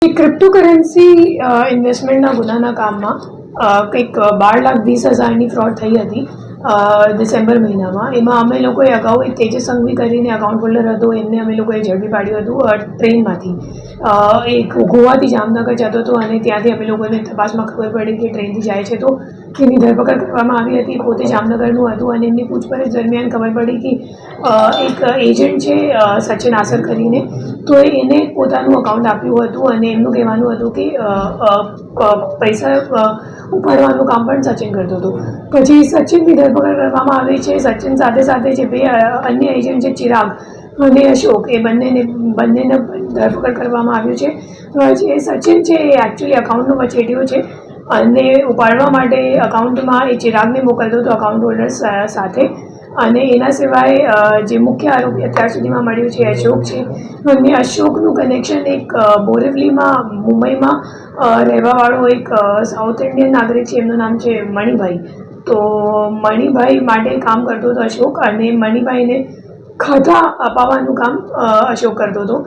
Cryptocurrency ઇન્વેસ્ટમેન્ટના ગુનાના કામમાં કંઈક 12,20,000ની ફ્રોડ થઈ હતી ડિસેમ્બર મહિનામાં. એમાં અમે લોકોએ અગાઉ એક તેજસ સંઘવી કરીને અકાઉન્ટ હોલ્ડર હતો, એમને અમે લોકોએ ઝડપી પાડ્યું હતું ટ્રેનમાંથી. એક ગોવાથી જામનગર જતો હતો અને ત્યાંથી અમે લોકોને તપાસમાં ખબર પડી કે ટ્રેનથી જાય છે, તો તેની ધરપકડ કરવામાં આવી હતી. પોતે જામનગરનું હતું અને એમની પૂછપરછ દરમિયાન ખબર પડી કે એક એજન્ટ છે સચિન આસર કરીને, તો એને પોતાનું અકાઉન્ટ આપ્યું હતું અને એમનું કહેવાનું હતું કે પૈસા ઉપાડવાનું કામ પણ સચિન કરતો હતો. પછી સચિનની ધરપકડ કરવામાં આવી છે. સચિન સાથે સાથે જે બે અન્ય એજન્ટ છે, ચિરાગ અને અશોક, એ બંનેને ધરપકડ કરવામાં આવ્યું છે. જે સચિન છે એ એકચ્યુઅલી અકાઉન્ટનો વચેટિયો છે અને ઉપાડવા માટે અકાઉન્ટમાં એ ચિરાગને મોકલતો હતો અકાઉન્ટ હોલ્ડર સાથે. અને એના સિવાય જે મુખ્ય આરોપી અત્યાર સુધીમાં મળ્યું છે અશોક છે, અને અશોકનું કનેક્શન એક બોરેવલીમાં મુંબઈમાં રહેવાવાળો એક સાઉથ ઇન્ડિયન નાગરિક છે, એમનું નામ છે મણિભાઈ. તો મણિભાઈ માટે કામ કરતો હતો અશોક, અને મણિભાઈને ખાતા અપાવવાનું કામ અશોક કરતો હતો.